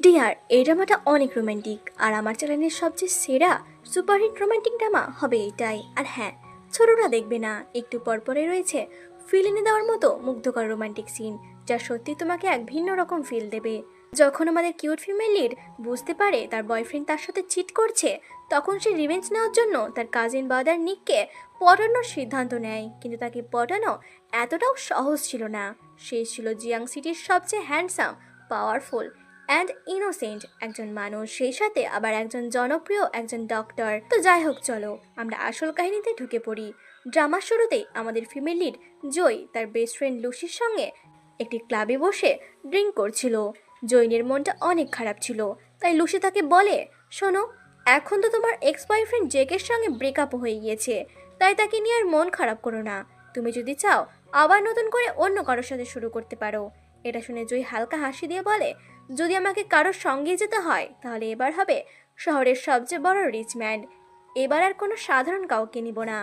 Deer, এই ড্রামাটা অনেক romantic আর আমার চ্যানেলের সবচেয়ে সেরা সুপারহিট রোমান্টিক ড্রামা হবে এটাই। আর হ্যাঁ, ছোটরা দেখবে না, একটু পরপরে রয়েছে ফিল এনে দেওয়ার মতো মুগ্ধকর রোমান্টিক সিন, যা সত্যি তোমাকে এক ভিন্ন রকম ফিল দেবে। যখন আমাদের কিউট ফিমেল লিড বুঝতে পারে তার বয়ফ্রেন্ড তার সাথে চিট করছে, তখন সে রিভেঞ্জ নেওয়ার জন্য তার কাজিন ব্রাদার নিককে পটানোর সিদ্ধান্ত নেয়। কিন্তু তাকে পটানো এতটাও সহজ ছিল না। সে ছিল জিয়াং সিটির সবচেয়ে হ্যান্ডসাম, পাওয়ারফুল অ্যান্ড ইনোসেন্ট একজন মানুষ, সেই সাথে আবার একজন জনপ্রিয় একজন ডক্টর। তো যাই হোক, চলো আমরা আসল কাহিনীতে ঢুকে পড়ি। ড্রামার শুরুতেই আমাদের ফিমেল লিড জয় তার বেস্ট ফ্রেন্ড লুসির সঙ্গে একটি ক্লাবে বসে ড্রিঙ্ক করছিল। জৈনের মনটা অনেক খারাপ ছিল, তাই লুসি তাকে বলে, শোনো, এখন তো তোমার এক্স বয়ফ্রেন্ড জেকের সঙ্গে ব্রেকআপ হয়ে গিয়েছে, তাই তাকে নিয়ে আর মন খারাপ করো না। তুমি যদি চাও আবার নতুন করে অন্য কারোর সাথে শুরু করতে পারো। এটা শুনে জয় হালকা হাসি দিয়ে বলে, যদি আমাকে কারোর সঙ্গে যেতে হয় তাহলে এবার হবে শহরের সবচেয়ে বড় রিচ ম্যান। এবার আর কোনো সাধারণ কাউকে নিব না।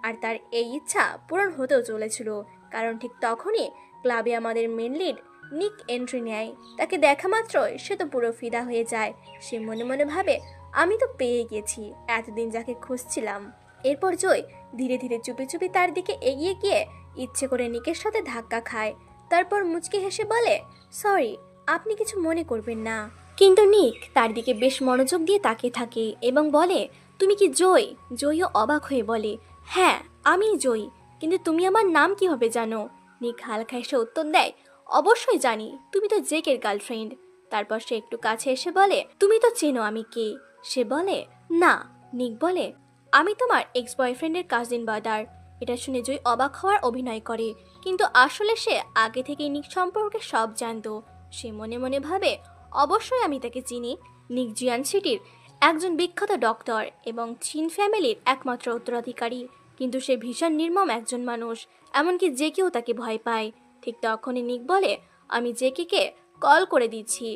আর তার এই ইচ্ছা পূরণ হতেও চলেছিল, কারণ ঠিক তখনই ক্লাবে আমাদের মেন লিড নিক এন্ট্রি নেয়। তাকে দেখা মাত্রই সে তো পুরো ফিদা হয়ে যায়। সে মনে মনে ভাবে, আমি তো পেয়ে গেছি এতদিন যাকে খুঁজছিলাম। এরপর জয় ধীরে ধীরে চুপি চুপি তার দিকে এগিয়ে গিয়ে ইচ্ছে করে নিকের সাথে ধাক্কা খায়। তারপর মুচকি হেসে বলে, সরি, আপনি কিছু মনে করবেন না। কিন্তু নিক তার দিকে বেশ মনোযোগ দিয়ে তাকিয়ে থাকে এবং বলে, তুমি কি জয়? জয়ও অবাক হয়ে বলে, হ্যাঁ আমিই জয়, কিন্তু তুমি আমার নাম কিভাবে জানো? নিক হালকা হেসে উত্তর দেয়, অবশ্যই জানি, তুমি তো জেকের গার্লফ্রেন্ড। তারপর সে একটু কাছে এসে বলে, তুমি তো চেনো আমি কে? সে বলে, না। নিক বলে, আমি তোমার এক্স বয়ফ্রেন্ডের কাজিন ব্রাদার। এটা শুনে জয় অবাক হওয়ার অভিনয় করে, কিন্তু আসলে সে আগে থেকেই নিক সম্পর্কে সব জানতো। সে মনে মনে ভাবে, অবশ্যই আমি তাকে চিনি। নিক জিয়ান সিটির একজন বিখ্যাত ডক্টর এবং চিন ফ্যামিলির একমাত্র উত্তরাধিকারী, কিন্তু সে ভীষণ নির্মম একজন মানুষ, এমনকি যে কেউ তাকে ভয় পায়। ঠিক তখনই নিক বলে, আমি জেকেকে কল করে দিচ্ছি,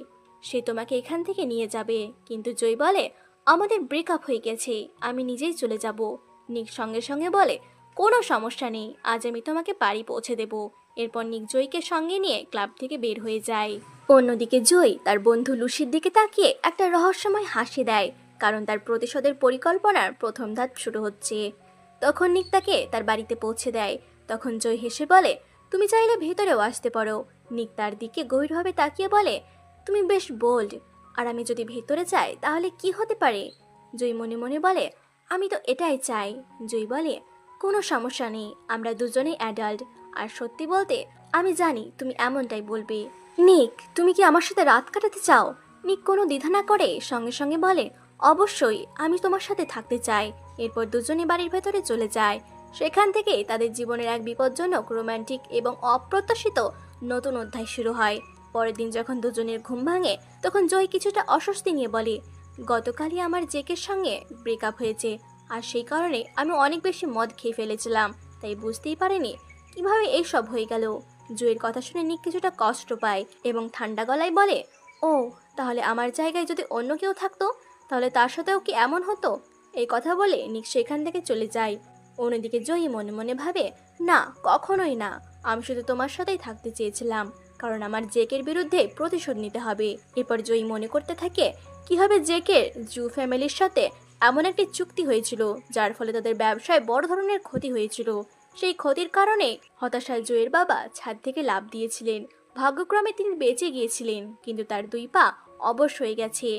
সে তোমাকে এখান থেকে নিয়ে যাবে। কিন্তু জয় বলে, আমাদের ব্রেকআপ হয়ে গেছে, আমি নিজেই চলে যাব। নিক সঙ্গে সঙ্গে বলে, কোনো সমস্যা নেই, আজ আমি তোমাকে বাড়ি পৌঁছে দেব। এরপর নিক জয়কে সঙ্গে নিয়ে ক্লাব থেকে বের হয়ে যায়। অন্যদিকে জয় তার বন্ধু লুসির দিকে তাকিয়ে একটা রহস্যময় হাসি দেয়, কারণ তার প্রতিশোধের পরিকল্পনার প্রথম ধাপ শুরু হচ্ছে। তখন নিক তাকে তার বাড়িতে পৌঁছে দেয়। তখন জয় হেসে বলে, তুমি চাইলে ভেতরেও আসতে পারো। নিক তার দিকে গভীরভাবে তাকিয়ে বলে, তুমি বেশ বোল্ড, আর আমি যদি ভেতরে যাই তাহলে কি হতে পারে? জয় মনে মনে বলে, আমি তো এটাই চাই। জয় বলে, কোনো সমস্যা নেই, আমরা দুজনেই অ্যাডাল্ট, আর সত্যি বলতে আমি জানি তুমি এমনটাই বলবে। নিক, তুমি কি আমার সাথে রাত কাটাতে চাও? নিক কোনো দ্বিধা না করে সঙ্গে সঙ্গে বলে, অবশ্যই, আমি তোমার সাথে থাকতে চাই। এরপর দুজনে বাড়ির ভেতরে চলে যায়। সেখান থেকেই তাদের জীবনের এক বিপজ্জনক, রোমান্টিক এবং অপ্রত্যাশিত নতুন অধ্যায় শুরু হয়। পরের দিন যখন দুজনের ঘুম ভাঙে, তখন জয় কিছুটা অস্বস্তি নিয়ে বলে, গতকালই আমার জেকের সঙ্গে ব্রেকআপ হয়েছে, আর সেই কারণে আমি অনেক বেশি মদ খেয়ে ফেলেছিলাম, তাই বুঝতেই পারিনি কিভাবে এই সব হয়ে গেল। জয়ের কথা শুনে নিক কিছুটা কষ্ট পায় এবং ঠান্ডা গলায় বলে, ও, তাহলে আমার জায়গায় যদি অন্য কেউ থাকতো, তাহলে তার সাথেও কি এমন হতো? এই কথা বলে নিক সেখান থেকে চলে যায়। অন্যদিকে জয়ী মনে মনে ভাবে, না, কখনোই না, আমি শুধু তোমার সাথেই থাকতে চেয়েছিলাম, কারণ আমার জেকের বিরুদ্ধে প্রতিশোধ নিতে হবে। এরপর জয়ী মনে করতে থাকে কিভাবে জেকের জু ফ্যামিলির সাথে এমন একটি চুক্তি হয়েছিল যার ফলে তাদের ব্যবসায় বড় ধরনের ক্ষতি হয়েছিল। সেই ক্ষতির কারণে হতাশায় জয়ের বাবা ছাদ থেকে লাফ দিয়েছিলেন। ভাগ্যক্রমে তিনি বেঁচে গিয়েছিলেন, কিন্তু তার দুই পা অবশ হয়ে গেছে।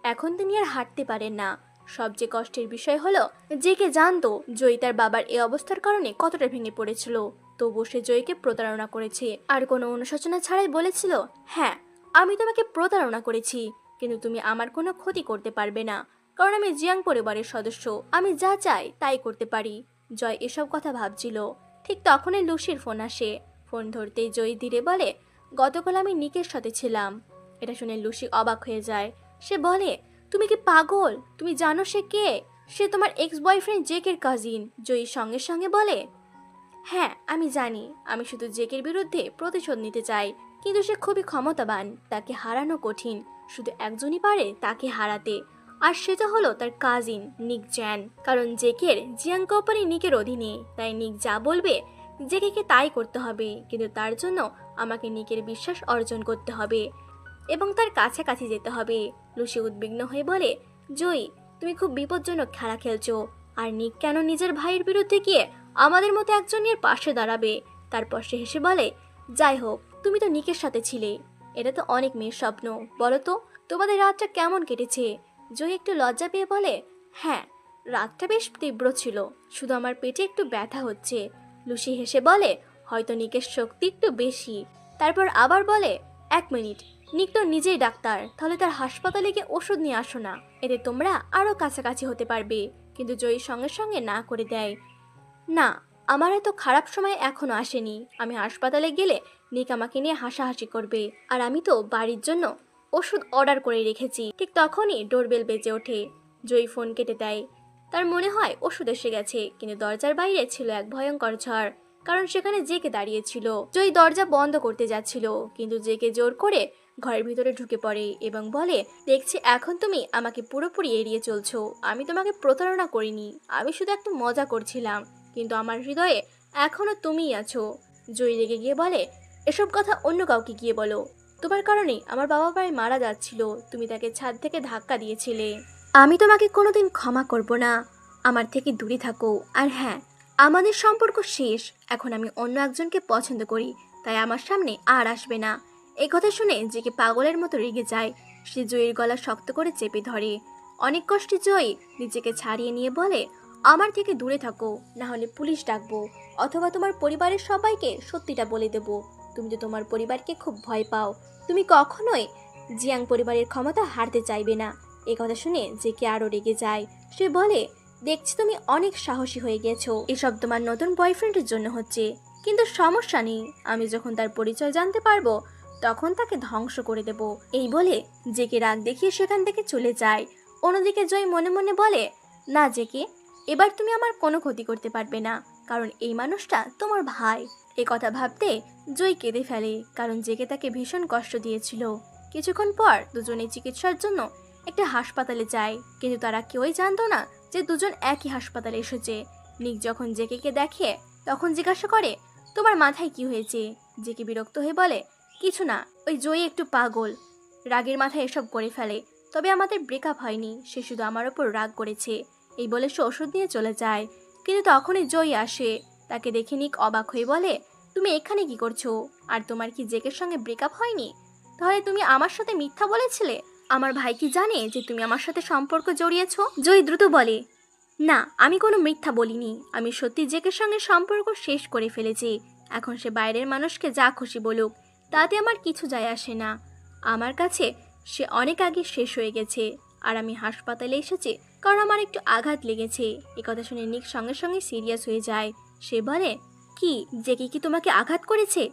এখন তিনি আর হাঁটতে পারেন না। সবচেয়ে কষ্টের বিষয় হলো, জেকে জানতো জয়ী তার বাবার এই অবস্থার কারণে কতটা ভেঙে পড়েছিল, তবুও সে জয়ীকে প্রতারণা করেছে আর কোনো অনুশোচনা ছাড়াই বলেছিল, হ্যাঁ, আমি তোমাকে প্রতারণা করেছি, কিন্তু তুমি আমার কোনো ক্ষতি করতে পারবে না, কারণ আমি জিয়াং পরিবারের সদস্য, আমি যা চাই তাই করতে পারি। জয় এসব কথা ভাবছিল। ঠিক তখনই লুসির ফোন আসে। ফোন ধরতেই জয় ধীরে বলে, গতকাল আমি নিকের সাথে ছিলাম। এটা শুনে লুসি অবাক হয়ে যায়। সে বলে, তুমি কি পাগল? তুমি জানো সে কে? সে তোমার এক্স বয়ফ্রেন্ড জেকের কাজিন। জয়ী সঙ্গে সঙ্গে বলে, হ্যাঁ আমি জানি, আমি শুধু জেকের বিরুদ্ধে প্রতিশোধ নিতে চাই, কিন্তু সে খুবই ক্ষমতাবান, তাকে হারানো কঠিন, শুধু একজনই পারে তাকে হারাতে, আর সেটা হলো তার কাজিন নিক জ্যান। কারণ জেকের জিয়াং কোম্পানি নিকের অধীনে, তাই নিক যা বলবে জেকেকে তাই করতে হবে, কিন্তু তার জন্য আমাকে নিকের বিশ্বাস অর্জন করতে হবে। এবং তার কাছাকাছি যেতে হবে। লুসি উদ্বিগ্ন হয়ে বলে, জয়ী, তুমি খুব বিপজ্জনক খেলা খেলছো। আর নিক কেন নিজের ভাইয়ের বিরুদ্ধে গিয়ে আমাদের মতো একজনের পাশে দাঁড়াবে? তারপর সে হেসে বলে, যাই হোক, তুমি তো নিকের সাথে ছিলে। এটা তো অনেক মেয়ের স্বপ্ন। বলো তো, তোমাদের রাতটা কেমন কেটেছে? জয়ী একটু লজ্জা পেয়ে বলে, হ্যাঁ, রাতটা বেশ তীব্র ছিল, শুধু আমার পেটে একটু ব্যথা হচ্ছে। লুসি হেসে বলে, হয়তো নিকের শক্তি একটু বেশি। তারপর আবার বলে, 1 মিনিট, নিক তো নিজেই ডাক্তার, তাহলে তার হাসপাতালে গিয়ে ওষুধ নিয়ে আসো না, এতে তোমরা আরো কাছাকাছি হতে পারবে। কিন্তু জয়ী সঙ্গে সঙ্গে না করে দেয়, না, আমার এত খারাপ সময় এখনো আসেনি। আমি হাসপাতালে গেলে নিক আমাকে নিয়ে হাসাহাসি করবে, আর আমি তো বাড়ির জন্য ওষুধ অর্ডার করে রেখেছি। ঠিক তখনই ডোরবেল বেজে ওঠে। জয়ী ফোন কেটে দেয়। তার মনে হয় ওষুধ এসে গেছে, কিন্তু দরজার বাইরে ছিল এক ভয়ঙ্কর ঝড়, কারণ সেখানে জেকে দাঁড়িয়েছিল। জয়ী দরজা বন্ধ করতে যাচ্ছিল, কিন্তু জেকে জোর করে ঘরের ভিতরে ঢুকে পড়ে এবং বলে, দেখছি এখন তুমি আমাকে পুরোপুরি এড়িয়ে চলছো। আমি তোমাকে প্রতারণা করিনি, আমি শুধু একটু মজা করছিলাম, কিন্তু আমার হৃদয়ে এখনো তুমিই আছো। জয়ী রেগে গিয়ে বলে, এসব কথা অন্য কাউকে গিয়ে বলো। তোমার কারণেই আমার বাবা প্রায় মারা যাচ্ছিল, তুমি তাকে ছাদ থেকে ধাক্কা দিয়েছিলে। আমি তোমাকে কোনোদিন ক্ষমা করব না, আমার থেকে দূরে থাকো। আর হ্যাঁ, আমাদের সম্পর্ক শেষ, এখন আমি অন্য একজনকে পছন্দ করি, তাই আমার সামনে আর আসবে না। এই কথা শুনে জেকে পাগলের মতো রেগে যায়। সে জয়ীর গলা শক্ত করে চেপে ধরে। অনেক কষ্টে জয়ী নিজেকে ছাড়িয়ে নিয়ে বলে, আমার থেকে দূরে থাকো, না হলে পুলিশ ডাকবো, অথবা তোমার পরিবারের সবাইকে সত্যিটা বলে দেব। তুমি তো তোমার পরিবারকে খুব ভয় পাও, তুমি কখনোই জিয়াং পরিবারের ক্ষমতা হারতে চাইবে না। এই কথা শুনে জেকে আরো রেগে যায়। সে বলে, দেখছি তুমি অনেক সাহসী হয়ে গেছো, এসব তোমার নতুন বয়ফ্রেন্ডের জন্য হচ্ছে, কিন্তু সমস্যা নেই, আমি যখন তার পরিচয় জানতে পারবো তখন তাকে ধ্বংস করে দেব। এই বলে জেকে রাগ দেখিয়ে সেখান থেকে চলে যায়। অন্যদিকে জয় মনে মনে বলে, না জেকে, এবার তুমি আমার কোনো ক্ষতি করতে পারবে না, কারণ এই মানুষটা তোমার ভাই। এ কথা ভাবতে জয় কেঁদে ফেলে, কারণ জেকে তাকে ভীষণ কষ্ট দিয়েছিল। কিছুক্ষণ পর দুজনে চিকিৎসার জন্য একটা হাসপাতালে যায়, কিন্তু তারা কেউই জানতো না যে দুজন একই হাসপাতালে এসেছে। নিক যখন জেকেকে দেখে তখন জিজ্ঞাসা করে, তোমার মাথায় কি হয়েছে? জেকে বিরক্ত হয়ে বলে, কিছু না, ওই জয়ী একটু পাগল, রাগের মাথায় এসব করে ফেলে। তবে আমাদের ব্রেকআপ হয়নি, সে শুধু আমার ওপর রাগ করেছে। এই বলে সে ওষুধ নিয়ে চলে যায়। কিন্তু তখনই জয়ী আসে। তাকে দেখে নিক অবাক হয়ে বলে, তুমি এখানে কি করছো? আর তোমার কি জেকের সঙ্গে ব্রেকআপ হয়নি? তাহলে তুমি আমার সাথে মিথ্যা বলেছিলে? আমার ভাই কি জানে যে তুমি আমার সাথে সম্পর্ক জড়িয়েছো? জয়ী দ্রুত বলে, না, আমি কোনো মিথ্যা বলিনি, আমি সত্যি জেকের সঙ্গে সম্পর্ক শেষ করে ফেলেছি। এখন সে বাইরের মানুষকে যা খুশি বলুক, তাতে আমার কিছু যায় আসে না। আমার কাছে সে অনেক আগে শেষ হয়ে গেছে। আর আমি হাসপাতালে এসেছি কারণ আমার একটু আঘাত লেগেছে। এ কথা শুনে নিক সঙ্গে সঙ্গে সিরিয়াস হয়ে যায়। সে বলে, কি, জেকে কি তোমাকে আঘাত করেছে?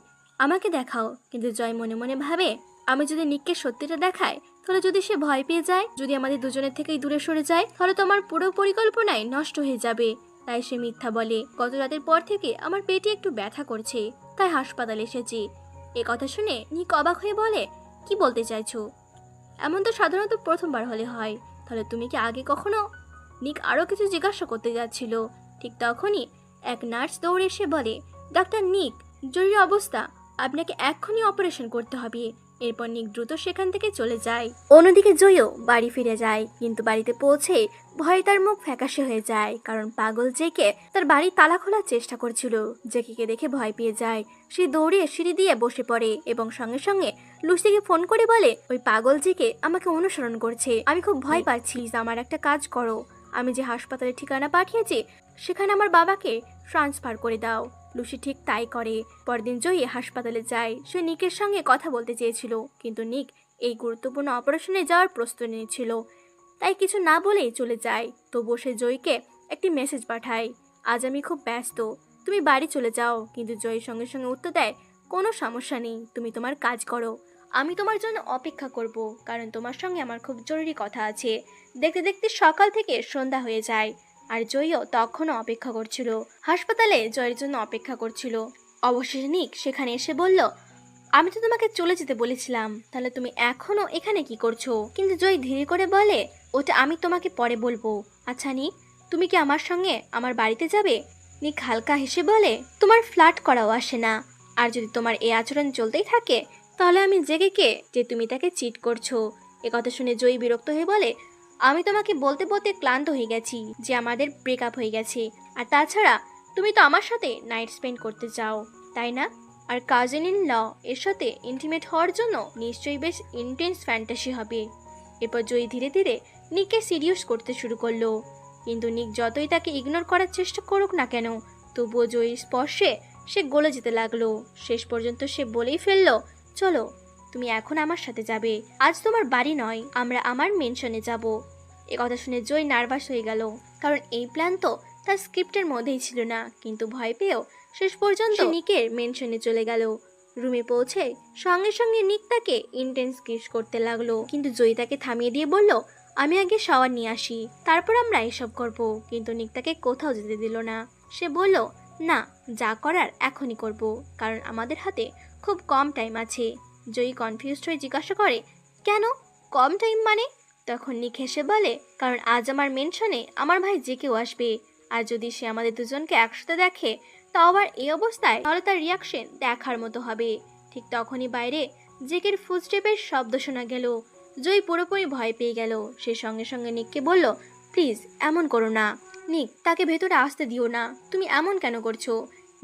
আমাকে দেখাও। কিন্তু জয় মনে মনে ভাবে, আমি যদি নিককে সত্যিটা দেখাই, তাহলে যদি সে ভয় পেয়ে যায়, যদি আমাদের দুজনের থেকেই দূরে সরে যায়, তাহলে তো আমার পুরো পরিকল্পনাই নষ্ট হয়ে যাবে। তাই সে মিথ্যা বলে, গত রাতের পর থেকে আমার পেটে একটু ব্যথা করছে, তাই হাসপাতালে এসেছি। এ কথা শুনে নিক অবাক হয়ে বলে, কি বলতে চাইছো? এমন তো সাধারণত প্রথমবার হলে হয়, তাহলে তুমি কি আগে কখনো? নিক আরও কিছু জিজ্ঞাসা করতে যাচ্ছিল, ঠিক তখনই এক নার্স দৌড়ে এসে বলে, ডাক্তার নিক, জরুরি অবস্থা, আপনাকে এক্ষুনি অপারেশন করতে হবে। এরপর নিক দ্রুত সেখান থেকে চলে যায়। অন্যদিকে জয়ও বাড়ি ফিরে যায়, কিন্তু বাড়িতে পৌঁছে ভয়ে তার মুখ ফ্যাকাশে হয়ে যায়, কারণ পাগল জেকে তার বাড়ি তালা খোলার চেষ্টা করছিল। জেকিকে দেখে ভয় পেয়ে যায়। সে দৌড়ে সিঁড়ি দিয়ে বসে পড়ে এবং সঙ্গে সঙ্গে লুসিকে ফোন করে বলে, ওই পাগল জেকে আমাকে অনুসরণ করছে, আমি খুব ভয় পাচ্ছি, আমার একটা কাজ করো, আমি যে হাসপাতালের ঠিকানা পাঠিয়েছি সেখানে আমার বাবাকে ট্রান্সফার করে দাও। লুসি ঠিক তাই করে। পরদিন জয়ী হাসপাতালে যায়। সে নিকের সঙ্গে কথা বলতে চেয়েছিল, কিন্তু নিক এই গুরুত্বপূর্ণ অপারেশনে যাওয়ার প্রস্তুতি নিয়েছিল, তাই কিছু না বলেই চলে যায়। তবুও সে জয়ীকে একটি মেসেজ পাঠায়, আজ আমি খুব ব্যস্ত, তুমি বাড়ি চলে যাও। কিন্তু জয়ী সঙ্গে সঙ্গে উত্তর দেয়, কোনো সমস্যা নেই, তুমি তোমার কাজ করো, আমি তোমার জন্য অপেক্ষা করব, কারণ তোমার সঙ্গে আমার খুব জরুরি কথা আছে। দেখতে দেখতে সকাল থেকে সন্ধ্যা হয়ে যায়, আর জয়ীও তখনও অপেক্ষা করছিল, হাসপাতালে জয়ের জন্য অপেক্ষা করছিল। অবশেষে নিক সেখানে এসে বলল, আমি তো তোমাকে চলে যেতে বলেছিলাম, তাহলে তুমি এখনো এখানে কি করছো? কিন্তু জয় ধীরে করে বলে, ওটা আমি তোমাকে পরে বলবো। আচ্ছা নিক, তুমি কি আমার সঙ্গে আমার বাড়িতে যাবে? নিক হালকা হেসে বলে, তোমার ফ্লার্ট করাও আসে না, আর যদি তোমার এই আচরণ চলতেই থাকে তাহলে আমি জেগে কে যে তুমি তাকে চিট করছো? কথা শুনে জয়ী বিরক্ত হয়ে বলে, আমি তোমাকে বলতে বলতে ক্লান্ত হয়ে গেছি যে আমাদের ব্রেকআপ হয়ে গেছে। আর তাছাড়া তুমি তো আমার সাথে নাইট স্পেন্ড করতে চাও, তাই না? আর কাজিন ইন ল এর সাথে ইন্টিমেট হওয়ার জন্য নিশ্চয়ই বেশ ইন্টেন্স ফ্যান্টাসি হবে। এরপর জয়ী ধীরে ধীরে নিককে সিরিয়াস করতে শুরু করলো, কিন্তু নিক যতই তাকে ইগনোর করার চেষ্টা করুক না কেন, তবুও জয়ীর স্পর্শে সে গলে যেতে লাগলো। শেষ পর্যন্ত সে বলেই ফেললো, চলো তুমি এখন আমার সাথে যাবে। আজ তোমার বাড়ি নয়, আমরা আমার মেনশনে যাব। কথা শুনে জয় নার্ভাস হয়ে গেল, কারণ এই প্ল্যান তো তার স্ক্রিপ্টের মধ্যেই ছিল না। কিন্তু ভয় পেয়েও শেষ পর্যন্ত নিকের মেনশনে চলে গেল। রুমে পৌঁছে সঙ্গে সঙ্গে নিক তাকে ইন্টেন্স কিস করতে লাগলো, কিন্তু জয়ী তাকে থামিয়ে দিয়ে বলল, আমি আগে শাওয়ার নিয়ে আসি, তারপর আমরা এসব করব। কিন্তু নিক তাকে কোথাও যেতে দিল না। সে বলল, না, যা করার এখনই করব, কারণ আমাদের হাতে খুব কম টাইম আছে। জয়ী কনফিউজড হয়ে জিজ্ঞাসা করে, কেন কম টাইম মানে? তখন নিক হেসে বলে, কারণ আজ আমার মেনশনে আমার ভাই যে কেউ আসবে, আর যদি সে আমাদের দুজনকে একসাথে দেখে, তাও আবার এই অবস্থায়, তাহলে তার রিয়াকশন দেখার মতো হবে। ঠিক তখনই বাইরে জেকের ফুটস্টেপের শব্দ শোনা গেল। জয়ী পুরোপুরি ভয় পেয়ে গেল। সে সঙ্গে সঙ্গে নিককে বলল, প্লিজ এমন করো না নিক, তাকে ভেতরে আসতে দিও না, তুমি এমন কেন করছো?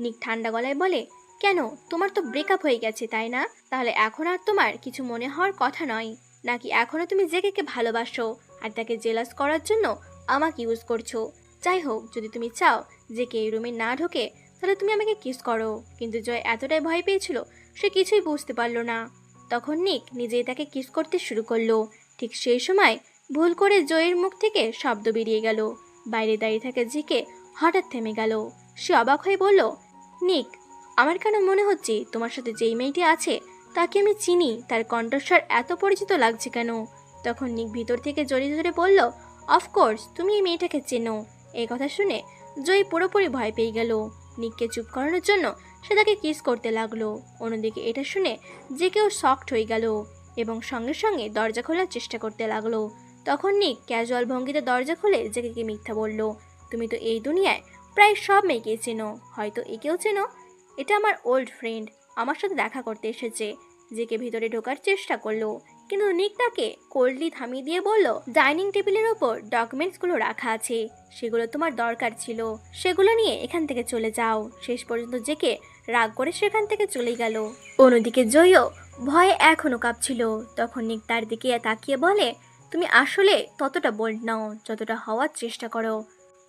নিক ঠান্ডা গলায় বলে, কেন, তোমার তো ব্রেকআপ হয়ে গেছে তাই না? তাহলে এখন আর তোমার কিছু মনে হওয়ার কথা নয়, নাকি এখনো তুমি জেকেকে ভালোবাসো আর তাকে জেলাস করার জন্য আমাকে ইউজ করছো? যাই হোক, যদি তুমি চাও জেকে এই রুমে না ঢোকে, তাহলে তুমি আমাকে কিস করো। কিন্তু জয় এতটাই ভয় পেয়েছিল সে কিছুই বুঝতে পারলো না। তখন নিক নিজেই তাকে কিস করতে শুরু করলো। ঠিক সেই সময় ভুল করে জয়ের মুখ থেকে শব্দ বেরিয়ে গেল। বাইরে দাঁড়িয়ে থাকা জেকে হঠাৎ থেমে গেল। সে অবাক হয়ে বলল, নিক, আমার কেন মনে হচ্ছে তোমার সাথে যেই মেয়েটি আছে তাকে আমি চিনি, তার কণ্ঠস্বর এত পরিচিত লাগছে কেন? তখন নিক ভিতর থেকে জড়িয়ে ধরে বলল, অফকোর্স তুমি এই মেয়েটাকে চেনো। এই কথা শুনে জয়ী পুরোপুরি ভয় পেয়ে গেল। নিককে চুপ করানোর জন্য সে তাকে কিস করতে লাগলো। অন্যদিকে এটা শুনে যে কেউ শকড হয়ে গেল এবং সঙ্গে সঙ্গে দরজা খোলার চেষ্টা করতে লাগলো। তখন নিক ক্যাজুয়াল ভঙ্গিতে দরজা খুলে জেকে মিথ্যা বলল, তুমি তো এই দুনিয়ায় প্রায় সব মেয়েকে চেনো, হয়তো একেও চেনো। এটা আমার ওল্ড ফ্রেন্ড, আমার সাথে দেখা করতে এসেছে। জেকে ভিতরে ঢোকার চেষ্টা করলো, কিন্তু নিক তাকে কোল্ডলি থামিয়ে দিয়ে বলল, ডাইনিং টেবিলের ওপর ডকুমেন্টসগুলো রাখা আছে, সেগুলো তোমার দরকার ছিল, সেগুলো নিয়ে এখান থেকে চলে যাও। শেষ পর্যন্ত জেকে রাগ করে সেখান থেকে চলে গেল। অন্যদিকে জয়ও ভয়ে এখনো কাঁপছিল। তখন নিক তার দিকে তাকিয়ে বলে, তুমি আসলে ততটা বোল্ড নাও যতটা হওয়ার চেষ্টা করো।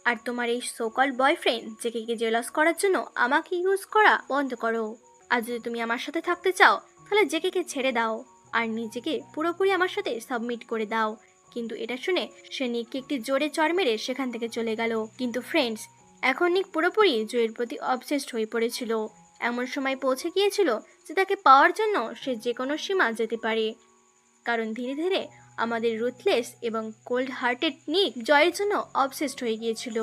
আর তোমার এই সোকল বয়ফ্রেন্ড জেকে জেলাস করার জন্য আমাকে ইউজ করা বন্ধ করো। আর যদি তুমি আমার সাথে থাকতে চাও, তাহলে জেকে ছেড়ে দাও আর নিজেকে পুরোপুরি আমার সাথে সাবমিট করে দাও। কিন্তু এটা শুনে সে নিককে একটি জোরে চড় মেরে সেখান থেকে চলে গেল। কিন্তু ফ্রেন্ডস, এখন নিক পুরোপুরি জয়ের প্রতি অবসেসড হয়ে পড়েছিল। এমন সময় পৌঁছে গিয়েছিল যে তাকে পাওয়ার জন্য সে যে কোনো সীমা যেতে পারে, কারণ ধীরে ধীরে আমাদের রুথলেস এবং কোল্ড হার্টেড নিক জয়ের জন্য অবসেসড হয়ে গিয়েছিল।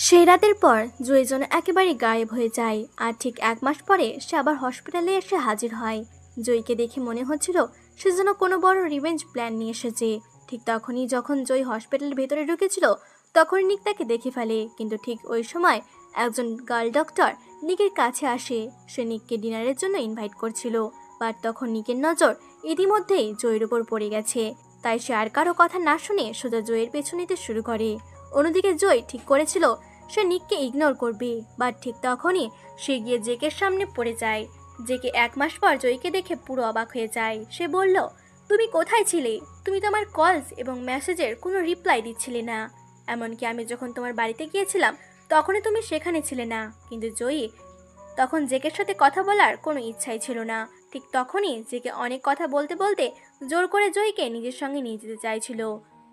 সেই রাতের পর জয় যেন একেবারে গায়েব হয়ে যায়, আর ঠিক 1 মাস পরে সে আবার হসপিটালে এসে হাজির হয়। জয়কে দেখে মনে হচ্ছিল সে যেন কোনো বড় রিভেঞ্জ প্ল্যান নিয়ে এসেছে। ঠিক তখনই যখন জয় হসপিটালের ভেতরে ঢুকেছিল, তখন নিক তাকে দেখে ফেলে। কিন্তু ঠিক ওই সময় একজন গার্ল ডক্টর নিকের কাছে আসে। সে নিককে ডিনারের জন্য ইনভাইট করছিল, বাট তখন নিকের নজর ইতিমধ্যেই জয়ের উপর পড়ে গেছে। তাই সে আর কারো কথা না শুনে সোজা জয়ের পেছন নিতে শুরু করে। অন্যদিকে জয় ঠিক করেছিল সে নিককে ইগনোর করবে, বাট ঠিক তখনই সে গিয়ে জেকের সামনে পড়ে যায়। জেকে 1 মাস পর জয়কে দেখে পুরো অবাক হয়ে যায়। সে বলল, তুমি কোথায় ছিলে? তুমি তো আমার কলস এবং মেসেজের কোনো রিপ্লাই দিচ্ছিলে না। এমনকি আমি যখন তোমার বাড়িতে গিয়েছিলাম তখনই তুমি সেখানে ছিলে না। কিন্তু জয়ী তখন জেকের সাথে কথা বলার কোনো ইচ্ছাই ছিল না। ঠিক তখনই জেকে অনেক কথা বলতে বলতে জোর করে জয়কে নিজের সঙ্গে নিয়ে যেতে চাইছিল।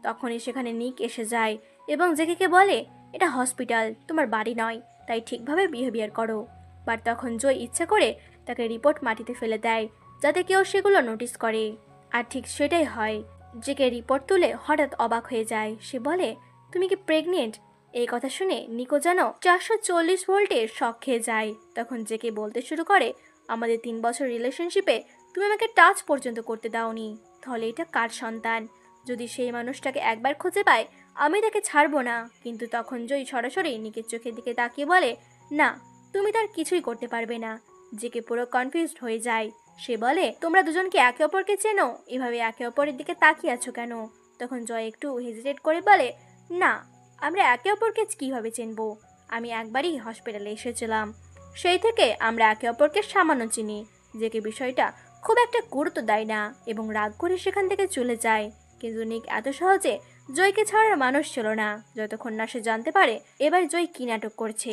তখনই সেখানে নিক এসে যায় এবং জেকেকে বলে, এটা হসপিটাল, তোমার বাড়ি নয়, তাই ঠিকভাবে বিহেভিয়ার করো। বাট তখন জয় ইচ্ছা করে তাকে রিপোর্ট মাটিতে ফেলে দেয় যাতে কেউ সেগুলো নোটিস করে। আর ঠিক সেটাই হয়। জেকে রিপোর্ট তুলে হঠাৎ অবাক হয়ে যায়। সে বলে, তুমি কি প্রেগনেন্ট? এই কথা শুনে নিকো যেন 440 ভোল্টের শক খেয়ে যায়। তখন জেকে বলতে শুরু করে, আমাদের 3 বছর রিলেশনশিপে তুমি আমাকে টাচ পর্যন্ত করতে দাওনি, তাহলে এটা কার সন্তান? যদি সেই মানুষটাকে একবার খুঁজে পায় আমি তাকে ছাড়বো না। কিন্তু তখন জয় সরাসরি নিকের চোখের দিকে তাকিয়ে বলে, না, তুমি তার কিছুই করতে পারবে না। জেকে পুরো কনফিউজড হয়ে যায়। সে বলে, তোমরা দুজন কি একে অপরকে চেনো? এভাবে একে অপরের দিকে তাকিয়ে আছো কেন? তখন জয় একটু হেজিটেট করে বলে, না, আমরা একে অপরকে কিভাবে চিনবো? আমি একবারই হসপিটালে এসেছিলাম, সেই থেকে আমরা একে অপরকে সামান্য চিনি। যে কি বিষয়টা খুব একটা গুরুত্ব দেয় না এবং রাগ করে সেখান থেকে চলে যায়। কিন্তু নিক এত সহজে জয়কে ছাড়ার মানুষ ছিল না, যতক্ষণ না সে জানতে পারে এবার জয় কি নাটক করছে।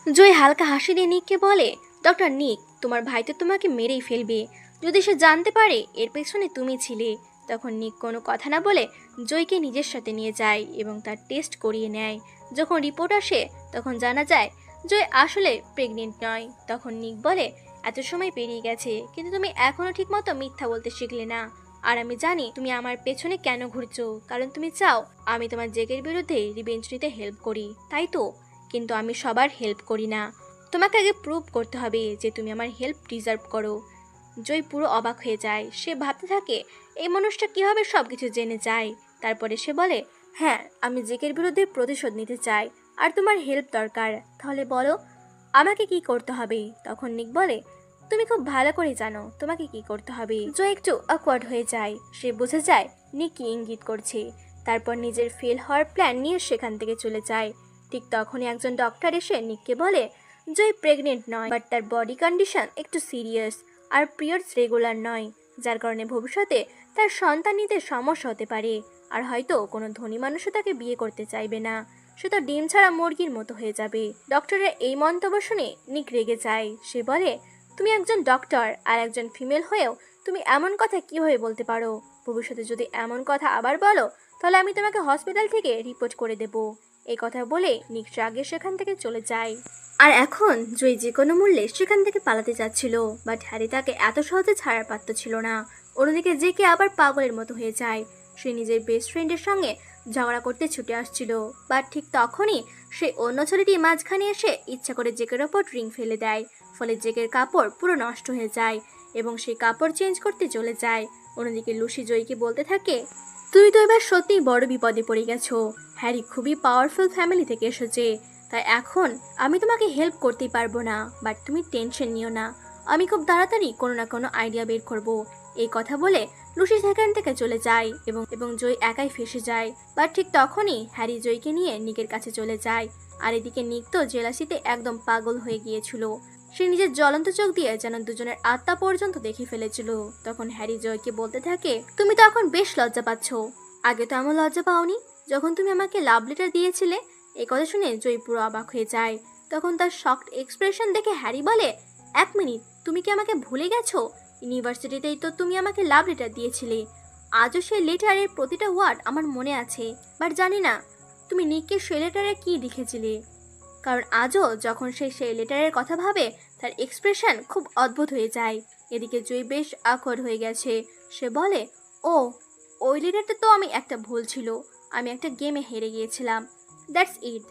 জয় হালকা হাসি দিয়ে নিককে বলে, ডক্টর নিক, তোমার ভাই তো তোমাকে মেরেই ফেলবে যদি সে জানতে পারে এর পেছনে তুমি ছিলে। তখন নিক কোনো কথা না বলে জয়কে নিজের সাথে নিয়ে যায় এবং তার টেস্ট করিয়ে নেয়। যখন রিপোর্ট আসে তখন জানা যায় জয় আসলে প্রেগনেন্ট নয়। তখন নিক বলে, এত সময় পেরিয়ে গেছে কিন্তু তুমি এখনো ঠিকমতো মিথ্যা বলতে শিখলে না। আর আমি জানি তুমি আমার পেছনে কেন ঘুরছো, কারণ তুমি চাও আমি তোমার জেকের বিরুদ্ধে রিভেঞ্জ নিতে হেল্প করি, তাই তো? কিন্তু আমি সবার হেল্প করি না, তোমাকে আগে প্রুভ করতে হবে যে তুমি আমার হেল্প ডিজার্ভ করো। জয় পুরো অবাক হয়ে যায়। সে ভাবতে থাকে এই মানুষটা কিভাবে সবকিছু জেনে যায়। তারপরে সে বলে, হ্যাঁ, আমি জেকের বিরুদ্ধে প্রতিশোধ নিতে চাই আর তোমার হেল্প দরকার। তাহলে বলো আমাকে কি করতে হবে? তখন নিক বলে, তুমি খুব ভালো করে জানো তোমাকে কি করতে হবে। জয় একটু অকওয়ার্ড হয়ে যায়। সে বুঝে যায় নিক কি ইঙ্গিত করছে। তারপর নিজের ফেল হওয়ার প্ল্যান নিয়ে সেখান থেকে চলে যায়। ঠিক তখনই একজন ডক্টর এসে নিককে বলে, জয় প্রেগনেন্ট নয়, বাট তার বডি কন্ডিশন একটু সিরিয়াস আর পিরিয়ডস রেগুলার নয়, যার কারণে ভবিষ্যতে তার সন্তান নিতে সমস্যা হতে পারে। আর হয়তো কোনো ধনী মানুষও তাকে বিয়ে করতে চাইবে না, সে তো ডিম ছাড়া মুরগির মতো হয়ে যাবে। ডক্টরের এই মন্তব্য শুনে নিক রেগে যায়। সে বলে, তুমি একজন ডক্টর আর একজন ফিমেল হয়েও তুমি এমন কথা কিভাবে বলতে পারো? ভবিষ্যতে যদি এমন কথা আবার বলো তাহলে আমি তোমাকে হসপিটাল থেকে রিপোর্ট করে দেব। এই কথা বলে নিক রাগে সেখান থেকে চলে যায়। আর এখন জয় যে কোনো মূল্যে সেখান থেকে পালাতে যাচ্ছিল, বাট হ্যারি তাকে এত সহজে ছাড়ার পাত্র ছিল না। অন্যদিকে জেকে আবার পাগলের মতো হয়ে যায়। সে নিজের বেস্ট ফ্রেন্ডের সঙ্গে ঝগড়া করতে ছুটে আসছিল, বাট ঠিক তখনই সে অন্য ছেলেটি মাঝখানে এসে ইচ্ছা করে জেকের ওপর রিং ফেলে দেয়। ফলে জেকের কাপড় পুরো নষ্ট হয়ে যায় এবং সে কাপড় চেঞ্জ করতে চলে যায়। অন্যদিকে লুসি জয়কে বলতে থাকে, তুমি তো এবার সত্যিই বড় বিপদে পড়ে গেছো। হ্যারি খুবই পাওয়ারফুল ফ্যামিলি থেকে এসেছে, তাই এখন আমি তোমাকে হেল্প করতেই পারবো না, বাট তুমি টেনশন নিও না, আমি খুব তাড়াতাড়ি কোনো না কোনো আইডিয়া বের করব। এই কথা বলে লুসি সেখান থেকে চলে যায় এবং জয় একাই ফেসে যায়। বাট ঠিক তখনই হ্যারি জয়কে নিয়ে নিকের কাছে চলে যায়। আর এদিকে নিক তো জেলাসিতে একদম পাগল হয়ে গিয়েছিল। সে নিজের জ্বলন্ত চোখ দিয়ে যেন দুজনের আত্মা পর্যন্ত দেখে ফেলেছিল। তখন হ্যারি জয়কে বলতে থাকে, তুমি তো এখন বেশ লজ্জা পাচ্ছ, আগে তো এমন লজ্জা পাওনি যখন তুমি আমাকে লাভ লেটার দিয়েছিলে। এই কথা শুনে জয় পুরো অবাক হয়ে যায়। তখন তার শকড এক্সপ্রেশন দেখে হ্যারি বলে, এক মিনিট, তুমি কি আমাকে ভুলে গেছো? ইউনিভার্সিটিতেই তো তুমি আমাকে লাভ লেটার দিয়েছিলে। আজও সেই লেটারের প্রতিটা ওয়ার্ড আমার মনে আছে, বাট জানি না তুমি নিককে সেই লেটারে কী লিখেছিলে। কারণ আজও যখন সে সেই লেটারের কথা ভাবে তার এক্সপ্রেশন খুব অদ্ভুত হয়ে যায়। এদিকে জয় বেশ আকওয়ার্ড হয়ে গেছে। সে বলে, ও, ওই লেটারটা তো আমি একটা ভুল ছিল, আমি একটা গেমে হেরে গিয়েছিলাম, দ্যাটস ইট,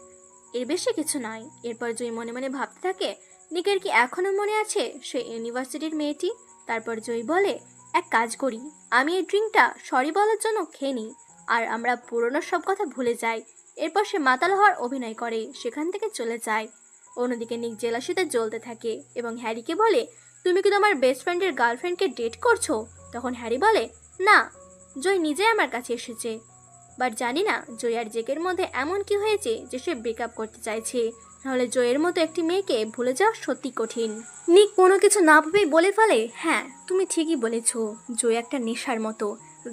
এর বেশি কিছু নয়। এরপর জয় মনে মনে ভাবতে থাকে, নিকের কি এখনও মনে আছে সে ইউনিভার্সিটির মেয়েটি? তারপর জয় বলে, এক কাজ করি, আমি এই ড্রিঙ্কটা সরি বলার জন্য খেয়ে নিই আর আমরা পুরনো সব কথা ভুলে যাই। এরপর সে মাতাল হওয়ার অভিনয় করে সেখান থেকে চলে যায়। অন্যদিকে নিক জেলাসিতে জ্বলতে থাকে এবং হ্যারিকে বলে, তুমি কি তোমার বেস্ট ফ্রেন্ডের গার্লফ্রেন্ডকে ডেট করছো? তখন হ্যারি বলে, না, জয় নিজে আমার কাছে এসেছে, বাট জানি না জয় আর জেকের মধ্যে এমন কি হয়েছে যে সে ব্রেকআপ করতে চাইছে, নাহলে জয়ের মতো একটি মেয়েকে ভুলে যাওয়া সত্যি কঠিন। নিক কোনো কিছু না ভেবেই বলে ফেলে, হ্যাঁ, তুমি ঠিকই বলেছ, জয় একটা নেশার মতো,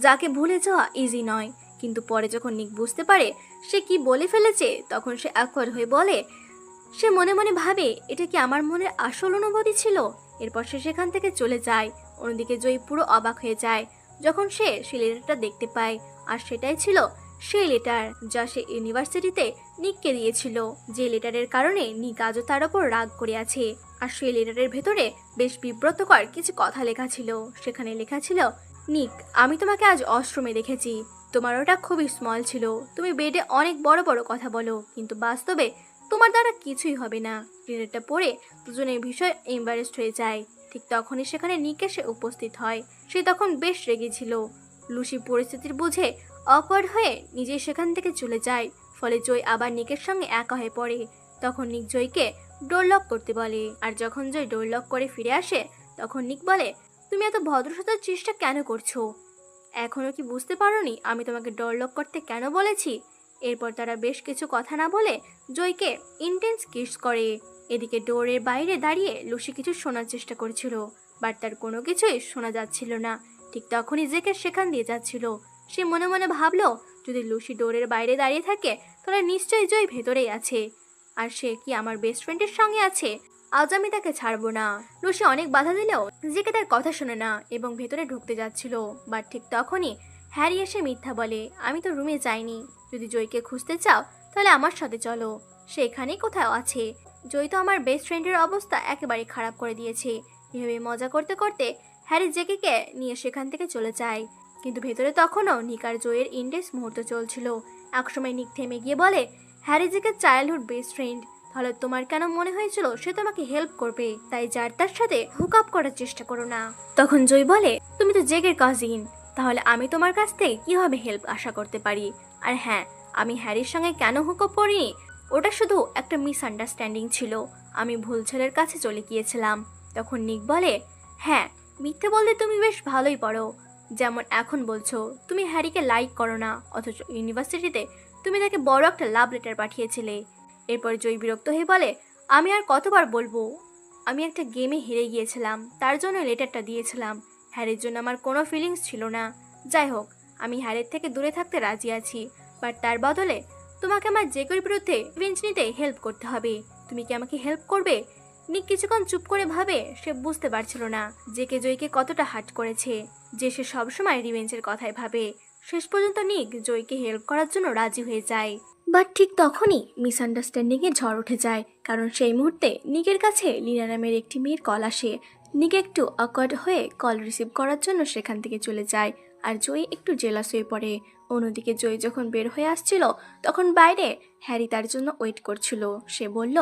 যাকে ভুলে যাওয়া ইজি নয়। কিন্তু পরে যখন নিক বুঝতে পারে সে কি বলে ফেলেছে তখন সে অ্যাকওয়ার্ড হয়ে বলে, সে মনে মনে ভাবে, এটা কি আমার মনের আসল অনুভূতি ছিল? এরপর সে সেখান থেকে চলে যায়। অন্যদিকে জয় পুরো অবাক হয়ে যায় যখন সে সেই লেটারটা দেখতে পায়। আর সেটাই ছিল সেই লেটার যা সে ইউনিভার্সিটিতে নিককে দিয়েছিল, যে লেটারের কারণে নিক আজও তার ওপর রাগ করে আছে। আর সেই লেটারের ভেতরে বেশ বিব্রতকর কিছু কথা লেখা ছিল। সেখানে লেখা ছিল, নিক, আমি তোমাকে আজ ওয়াশরুমে দেখেছি, তোমার ওটা খুবই স্মল ছিল, তুমি বেডে অনেক বড় বড় কথা বলো, কিন্তু বাস্তবে তোমার দ্বারা কিছুই হবে না। লেটারটা পড়ে দুজনের ভীষণ এম্বারেসড হয়ে যায়। ঠিক তখনই সেখানে নিক এসে উপস্থিত হয়। সে তখন বেশ রেগেছিল। লুসি পরিস্থিতির বুঝে অকওয়ার্ড হয়ে নিজেই সেখান থেকে চলে যায়। ফলে জয় আবার নিকের সঙ্গে একা হয়ে পড়ে। তখন নিক জয়কে ডোর লক করতে বলে, আর যখন জয় ডোর লক করে ফিরে আসে তখন নিক বলে, তুমি এত ভদ্র সাজার চেষ্টা কেন করছো? এখনও কি বুঝতে পারোনি আমি তোমাকে ডোর লক করতে কেন বলেছি? এরপর তারা বেশ কিছু কথা না বলে জয়কে ইন্টেন্স কিস করে। এদিকে ডোরের বাইরে দাঁড়িয়ে লুসি কিছু শোনার চেষ্টা করছিল, বাট তার কোনো কিছুই শোনা যাচ্ছিল না। ঠিক তখনই জেকে সেখান দিয়ে যাচ্ছিল। সে মনে মনে ভাবলো, যদি লুসি ডোরের বাইরে দাঁড়িয়ে থাকে তাহলে নিশ্চয়ই জয় ভেতরেই আছে, আর সে কি আমার বেস্ট ফ্রেন্ডের সঙ্গে আছে। আজ আমি তাকে ছাড়বো না। লুসি অনেক বাধা দিলেও জেকে তার কথা শোনে না এবং ভেতরে ঢুকতে যাচ্ছিল, বাট ঠিক তখনই হ্যারি এসে মিথ্যা বলে, আমি তো রুমে যাইনি। যদি জয়কে খুঁজতে চাও তাহলে আমার সাথে চলো, সে এখানেই কোথাও আছে। জয় তো আমার বেস্ট ফ্রেন্ডের অবস্থা একেবারে খারাপ করে দিয়েছে। এভাবে মজা করতে করতে হ্যারি জেকেকে নিয়ে সেখান থেকে চলে যায়। কিন্তু ভেতরে তখনও নিক আর জয়ের ইন্টেন্স মুহূর্ত চলছিল। একসময় নিক থেমে গিয়ে বলে, হ্যারি জেকের চাইল্ডহুড বেস্ট ফ্রেন্ড, তাহলে তোমার কেন মনে হয়েছিল সে তোমাকে হেল্প করবে, তাই যার তার সাথে হুক আপ করার চেষ্টা করো না? তখন জয় বলে, তুমি তো জেকের কাজিন, তাহলে আমি তোমার কাছ থেকে কিভাবে হেল্প আশা করতে পারি? আর হ্যাঁ, আমি হ্যারির সঙ্গে কেন হুক আপ করিনি, ওটা শুধু একটা মিসআন্ডারস্ট্যান্ডিং ছিল। আমি ভুল ছেলের কাছে চলে গিয়েছিলাম। তখন নিক বলে, হ্যাঁ, মিথ্যে বলতে তুমি বেশ ভালোই পারো। যেমন এখন বলছো তুমি হ্যারিকে লাইক করো না, অথচ ইউনিভার্সিটিতে তুমি তাকে বড় একটা লাভ লেটার পাঠিয়েছিলে। এরপর জয় বিরক্ত হয়ে বলে, আমি আর কতবার বলবো, আমি একটা গেমে হেরে গিয়েছিলাম, তার জন্য লেটারটা দিয়েছিলাম। হ্যারির জন্য আমার কোনো ফিলিংস ছিল না। যাই হোক, আমি হ্যারির থেকে দূরে থাকতে রাজি আছি, বাট তার বদলে তোমাকে আমার জেকের বিরুদ্ধে রিভেঞ্জ নিতে হেল্প করতে হবে। তুমি কি আমাকে হেল্প করবে? নিক কিছুক্ষণ চুপ করে ভাবে। সে বুঝতে পারছিল না জেকে জয়কে কতটা হার্ট করেছে, যে সে সবসময় রিভেঞ্জের কথাই ভাবে। শেষ পর্যন্ত নিক জয়কে হেল্প করার জন্য রাজি হয়ে যায়। বাট ঠিক তখনই মিসআন্ডারস্ট্যান্ডিংয়ে ঝড় উঠে যায়, কারণ সেই মুহূর্তে নিকের কাছে লীনা নামের একটি মেয়ের কল আসে। নিক একটু অকওয়ার্ড হয়ে কল রিসিভ করার জন্য সেখান থেকে চলে যায়, আর জয় একটু জেলাস হয়ে পড়ে। অন্যদিকে জয় যখন বের হয়ে আসছিল তখন বাইরে হ্যারি তার জন্য ওয়েট করছিল। সে বলল,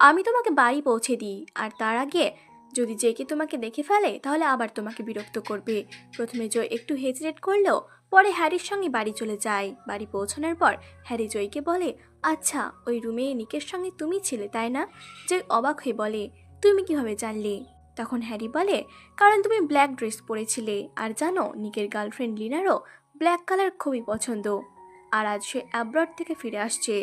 আমি তোমাকে বাড়ি পৌঁছে দিই, আর তার আগে যদি জেকে তোমাকে দেখে ফেলে তাহলে আবার তোমাকে বিরক্ত করবে। প্রথমে জয় একটু হেজিটেট করলেও পরে হ্যারির সঙ্গে বাড়ি চলে যায়। বাড়ি পৌঁছানোর পর হ্যারি জয়কে বলে, আচ্ছা, ওই রুমে নিকের সঙ্গে তুমি ছিলে তাই না? জয় অবাক হয়ে বলে, তুমি কিভাবে জানলে? তখন হ্যারি বলে, কারণ তুমি ব্ল্যাক ড্রেস পরেছিলে, আর জানো নিকের গার্লফ্রেন্ড লিনারও ব্ল্যাক কালার খুবই পছন্দ, আর আজ সে অ্যাব্রড থেকে ফিরে আসছে।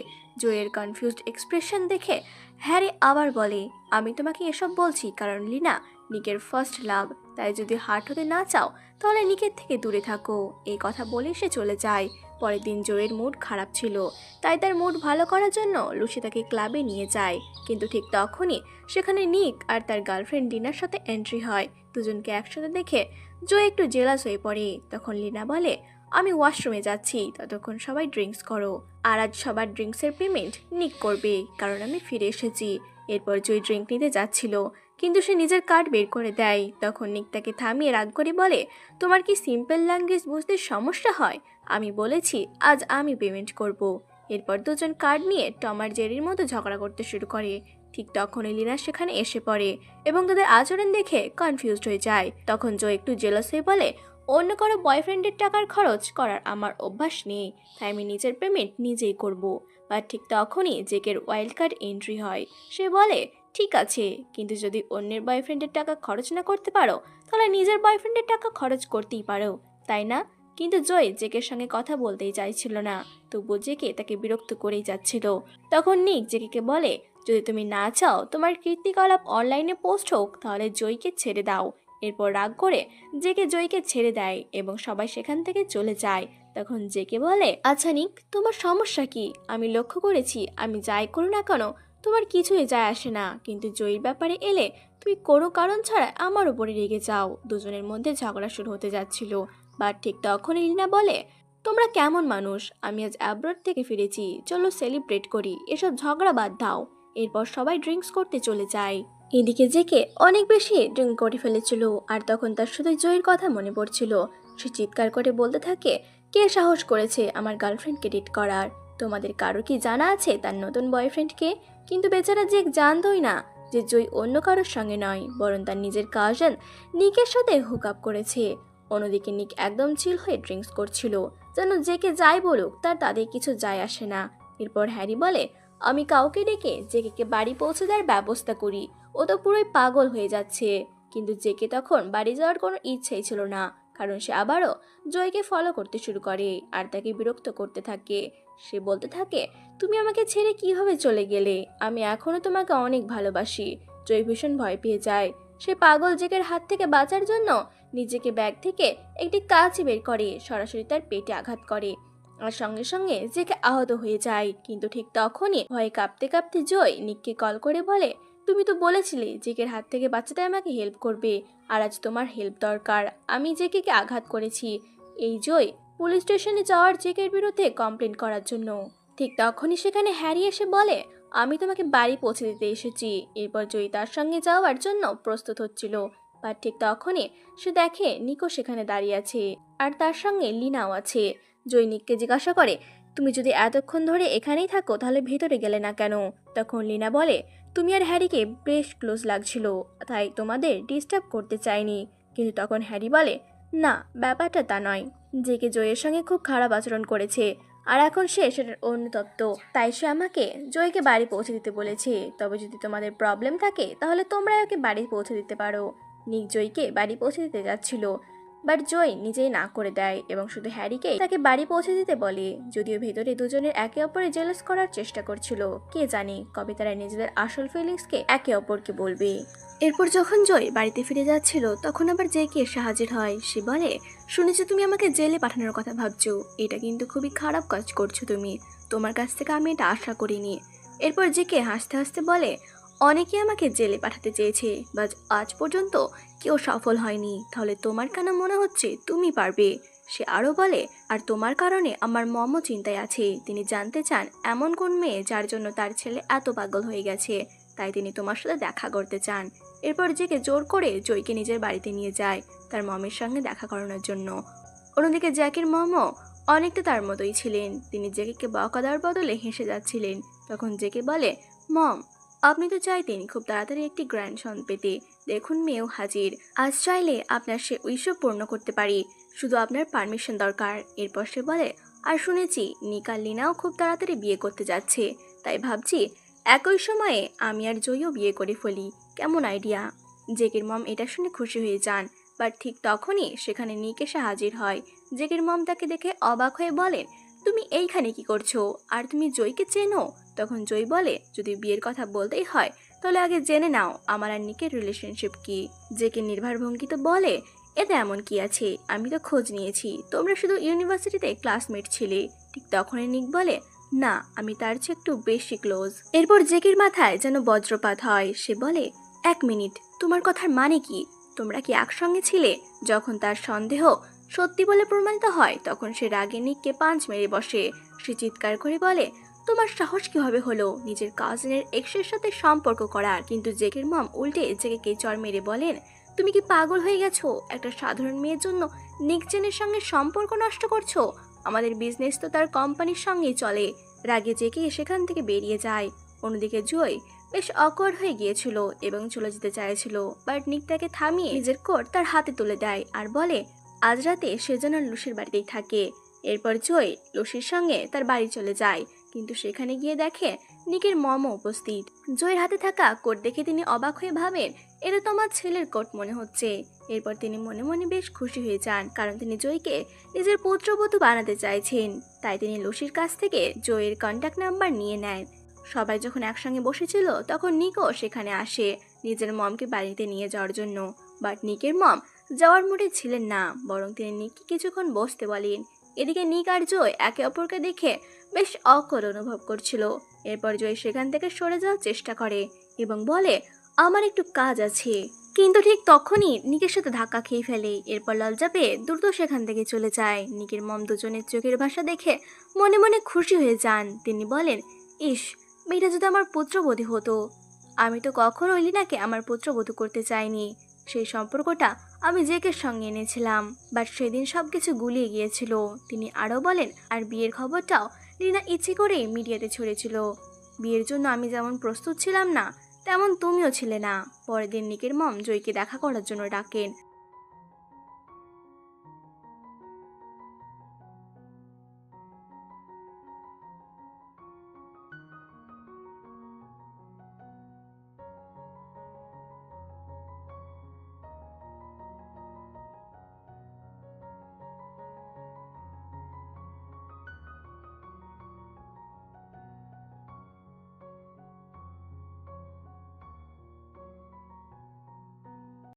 জয়ের কনফিউজড এক্সপ্রেশন দেখে হ্যারি আবার বলে, আমি তোমাকে এসব বলছি কারণ লিনা নিকের ফার্স্ট লাভ, তাই যদি হার্ট হতে না চাও তাহলে নিকের থেকে দূরে থাকো। এই কথা বলে সে চলে যায়। পরের দিন জয়ের মুড খারাপ ছিল, তাই তার মুড ভালো করার জন্য লুসি তাকে ক্লাবে নিয়ে যায়। কিন্তু ঠিক তখনই সেখানে নিক আর তার গার্লফ্রেন্ড লিনার সাথে এন্ট্রি হয়। দুজনকে একসাথে দেখে জয় একটু জেলাস হয়ে পড়ে। তখন লিনা বলে, আমি ওয়াশরুমে যাচ্ছি, ততক্ষণ সবাই ড্রিঙ্কস করো, আর আজ সবার ড্রিঙ্কসের পেমেন্ট নিক করবে, কারণ আমি ফিরে এসেছি। এরপর জয় ড্রিঙ্ক নিতে যাচ্ছিল, কিন্তু সে নিজের কার্ড বের করে দেয়। তখন নিক তাকে থামিয়ে রাগ করে বলে, তোমার কি সিম্পল ল্যাঙ্গুয়েজ বুঝতে সমস্যা হয়? আমি বলেছি আজ আমি পেমেন্ট করব। এরপর দুজন কার্ড নিয়ে টম আর জেরির মতো ঝগড়া করতে শুরু করে। ঠিক তখনই লিনা সেখানে এসে পড়ে এবং তাদের আচরণ দেখে কনফিউজড হয়ে যায়। তখন জয় একটু জেলাস হয়ে বলে, অন্য কারো বয়ফ্রেন্ডের টাকার খরচ করার আমার অভ্যাস নেই, তাই আমি নিজের পেমেন্ট নিজেই করব। বা ঠিক তখনই জেকের ওয়াইল্ড কার্ড এন্ট্রি হয়। সে বলে, ঠিক আছে, কিন্তু যদি অন্যের বয়ফ্রেন্ডের টাকা খরচ না করতে পারো তাহলে নিজের বয়ফ্রেন্ডের টাকা খরচ করতেই পারো, তাই না? কিন্তু জয় জেকের সঙ্গে কথা বলতেই চাইছিল না, তবুও জেকে তাকে বিরক্ত করেই যাচ্ছিল। তখন নিক জেকে বলে, যদি তুমি না চাও তোমার কীর্তিকলাপ অনলাইনে পোস্ট হোক তাহলে জয়কে ছেড়ে দাও। এরপর রাগ করে জেকে জয়কে ছেড়ে দেয় এবং সবাই সেখান থেকে চলে যায়। তখন জেকে বলে, আচ্ছা নিক, তোমার সমস্যা কি? আমি লক্ষ্য করেছি আমি যাই করো না কেন তোমার কিছুই যায় আসে না, কিন্তু জয়ের ব্যাপারে এলে তুমি কোনো কারণ ছাড়া আমার উপরে রেগে যাও। দুজনের মধ্যে ঝগড়া শুরু হতে যাচ্ছিল। বা ঠিক তখন ইলিনা বলে, তোমরা কেমন মানুষ? আমি আজ অ্যাব্রড থেকে ফিরেছি, চলো সেলিব্রেট করি, এসব ঝগড়া বাদ দাও। এরপর সবাই ড্রিঙ্কস করতে চলে যায়। এদিকে জেকে অনেক বেশি ড্রিঙ্ক করে ফেলেছিল, আর তখন তার শুধু জয়ের কথা মনে পড়ছিল। সে চিৎকার করে বলতে থাকে, কে সাহস করেছে আমার গার্লফ্রেন্ডকে ডেট করার? তোমাদের কারো কি জানা আছে তার নতুন বয়ফ্রেন্ডকে? কিন্তু বেচারা জেক জানতোই না যে জয় অন্য কারোর সঙ্গে নয়, বরং তার নিজের কাজিন নিকের সাথে হুক আপ করেছে। অন্যদিকে নিক একদম চিল হয়ে ড্রিঙ্কস করছিল, যেন জেকে যাই বলুক তাদের কিছু যায় আসে না। এরপর হ্যারি বলে, আমি কাউকে ডেকে জেকে বাড়ি পৌঁছে দেওয়ার ব্যবস্থা করি, ও তো পুরোই পাগল হয়ে যাচ্ছে। কিন্তু জেকে তখন বাড়ি যাওয়ার কোনো ইচ্ছাই ছিল না, কারণ সে আবারও জয়কে ফলো করতে শুরু করে আর তাকে বিরক্ত করতে থাকে। সে বলতে থাকে, তুমি আমাকে ছেড়ে কিভাবে চলে গেলে? আমি এখনো তোমাকে অনেক ভালোবাসি। জয় ভীষণ ভয় পেয়ে যায়। সে পাগল জেকের হাত থেকে বাঁচার জন্য নিজেকে ব্যাগ থেকে একটি কাঁচি বের করে সরাসরি তার পেটে আঘাত করে, আর সঙ্গে সঙ্গে জেকে আহত হয়ে যায়। কিন্তু ঠিক তখনই ভয়ে কাঁপতে কাঁপতে জয় নিককে কল করে বলে, তুমি তো বলেছিলে জেকের হাত থেকে বাঁচাতে আমাকে হেল্প করবে, আর আজ তোমার হেল্প দরকার। আমি জেকে আঘাত করেছি। এই জয় পুলিশ স্টেশনে যাওয়ার জেকের বিরুদ্ধে কমপ্লেন করার জন্য। ঠিক তখনই সেখানে হ্যারি এসে বলে, আমি তোমাকে বাড়ি পৌঁছে দিতে এসেছি। এরপর জয়ী তার সঙ্গে যাওয়ার জন্য প্রস্তুত হচ্ছিল, আর ঠিক তখনই সে দেখে নিকো সেখানে দাঁড়িয়ে আছে, আর তার সঙ্গে লিনাও আছে। জয় নিককে জিজ্ঞাসা করে, তুমি যদি এতক্ষণ ধরে এখানেই থাকো তাহলে ভেতরে গেলে না কেন? তখন লিনা বলে, তুমি আর হ্যারিকে বেশ ক্লোজ লাগছিল, তাই তোমাদের ডিস্টার্ব করতে চাইনি। কিন্তু তখন হ্যারি বলে, না, ব্যাপারটা তা নয়। জেকে জয়ের সঙ্গে খুব খারাপ আচরণ করেছে, আর এখন সে সেটার অনুতপ্ত, তাই সে আমাকে জয়কে বাড়ি পৌঁছে দিতে বলেছে। তবে যদি তোমাদের প্রবলেম থাকে তাহলে তোমরা ওকে বাড়ি পৌঁছে দিতে পারো। নিক জয়কে বাড়ি পৌঁছে দিতে যাচ্ছিল, বাট জয় নিজেই না করে দেয় এবং শুধু হ্যারিকে তাকে বাড়ি পৌঁছে দিতে বলে। যদিও ভেতরে দুজনের একে অপরে জেলাস করার চেষ্টা করছিল, কে জানে কবে তারা নিজেদের আসল ফিলিংসকে একে অপরকে বলবে। এরপর যখন জয় বাড়িতে ফিরে যাচ্ছিল তখন আবার জেকে এসে হাজির হয়। সে বলে, শুনেছি তুমি আমাকে জেলে পাঠানোর কথা ভাবছো। এটা কিন্তু খুবই খারাপ কাজ করছো তুমি। তোমার কাছ থেকে আমি এটা আশা করিনি। এরপর জেকে হাসতে হাসতে বলে, অনেকে আমাকে জেলে পাঠাতে চেয়েছে, বাট আজ পর্যন্ত কেউ সফল হয়নি। তাহলে তোমার কেন মনে হচ্ছে তুমি পারবে? সে আরও বলে, আর তোমার কারণে আমার মমও চিন্তায় আছে। তিনি জানতে চান এমন কোন মেয়ে যার জন্য তার ছেলে এত পাগল হয়ে গেছে, তাই তিনি তোমার সাথে দেখা করতে চান। এরপর জেকে জোর করে জয়কে নিজের বাড়িতে নিয়ে যায় তার মমের সঙ্গে দেখা করানোর জন্য। অন্যদিকে জ্যাকের মমও অনেকটা তার মতোই ছিলেন। তিনি জেকে বকা দেওয়ার বদলে হেসে যাচ্ছিলেন। তখন জেকে বলে, মম, আপনি তো চাইতেন খুব তাড়াতাড়ি একটি গ্র্যান্ডসন পেতে। দেখুন মেয়েও হাজির। আজ চাইলে আপনার সে উইশও পূর্ণ করতে পারি, শুধু আপনার পারমিশন দরকার। এরপর সে বলে, আর শুনেছি নিক আর লিনাও খুব তাড়াতাড়ি বিয়ে করতে যাচ্ছে, তাই ভাবছি একই সময়ে আমি আর জয়ও বিয়ে করে ফেলি। কেমন আইডিয়া? জেকের মম এটা শুনে খুশি হয়ে যান, বাট ঠিক তখনই সেখানে নিক এসে হাজির হয়। জেকের মম তাকে দেখে অবাক হয়ে বলেন, তুমি এইখানে কি করছো? আর তুমি জয়কে চেনো? তখন জয় বলে, যদি বিয়ের কথা বলতেই হয় তাহলে আগে জেনে নাও আমার আর নিকের রিলেশনশিপ কি। জেকে নির্ভর ভঙ্গিতে বলে, এতে এমন কি আছে? আমি তো খোঁজ নিয়েছি, তোমরা শুধু ইউনিভার্সিটিতে ক্লাসমেট ছিলে। ঠিক তখনই নিক বলে, না, আমি তার চেয়ে একটু বেশি ক্লোজ। এরপর জেকের মাথায় যেন বজ্রপাত হয়। সে বলে, এক মিনিট, তোমার কথার মানে কি? তোমরা কি একসঙ্গে ছিলে? যখন তার সন্দেহ সত্যি বলে প্রমাণিত হয় তখন সে রাগে নিককে পাঞ্চ মেরে বসে। সে চিৎকার করে বলে, তোমার সাহস কিভাবে হলো নিজের কাজিনের এক্সের সাথে সম্পর্ক করার? কিন্তু জেকের মম উল্টে জেকে চড় মেরে বলেন, তুমি কি পাগল হয়ে গেছো? একটা সাধারণ মেয়ের জন্য নিক জেনের সঙ্গে সম্পর্ক নষ্ট করছো? আমাদের বিজনেস তো তার কোম্পানির সঙ্গেই চলে। রাগে জেকে সেখান থেকে বেরিয়ে যায়। অন্যদিকে জয় বেশ অকওয়ার্ড হয়ে গিয়েছিল এবং চলে যেতে চাইছিল, বাট নিক তাকে থামিয়ে নিজের কোট তার হাতে তুলে দেয় আর বলে, আজ রাতে সে যেন লুসির বাড়িতেই থাকে। এরপর জয় লুসির সঙ্গে তার বাড়ি চলে যায়, কিন্তু সেখানে গিয়ে দেখে নিকের মমও উপস্থিত। জয়ের হাতে থাকা কোট দেখে তিনি অবাক হয়ে ভাবেন, এটা তো আমার ছেলের কোট মনে হচ্ছে। এরপর তিনি মনে মনে বেশ খুশি হয়ে যান, কারণ তিনি জয়কে নিজের পুত্রবধূ বানাতে চাইছেন। তাই তিনি লুসির কাছ থেকে জয়ের কন্ট্যাক্ট নাম্বার নিয়ে নেন। সবাই যখন একসঙ্গে বসেছিল তখন নিকও সেখানে আসে নিজের মমকে বাড়িতে নিয়ে যাওয়ার জন্য, বাট নিকের মম যাওয়ার মুডে ছিলেন না, বরং তিনি নিককে কিছুক্ষণ বসতে বলেন। এদিকে নিক আর জয় একে অপরকে দেখে বেশ অকওয়ার্ড অনুভব করছিল। এরপর জয় সেখান থেকে সরে যাওয়ার চেষ্টা করে এবং বলে, আমার একটু কাজ আছে। কিন্তু ঠিক তখনই নিকের সাথে ধাক্কা খেয়ে ফেলে। এরপর লজ্জা পেয়ে দ্রুত সেখান থেকে চলে যায়। নিকের মম দুজনের চোখের ভাষা দেখে মনে মনে খুশি হয়ে যান। তিনি বলেন, ইস, মেয়েটা যদি আমার পুত্রবধূ হতো। আমি তো কখনোই লিনাকে আমার পুত্রবধূ করতে চাইনি। সেই সম্পর্কটা আমি জেকের সঙ্গে এনেছিলাম, বাট সেদিন সবকিছু গুলিয়ে গিয়েছিল। তিনি আরও বলেন, আর বিয়ের খবরটাও লিনা ইচ্ছে করেই মিডিয়াতে ছড়েছিল। বিয়ের জন্য আমি যেমন প্রস্তুত ছিলাম না, তেমন তুমিও ছিলে না। পরের দিন নিকের মম জয়কে দেখা করার জন্য ডাকেন।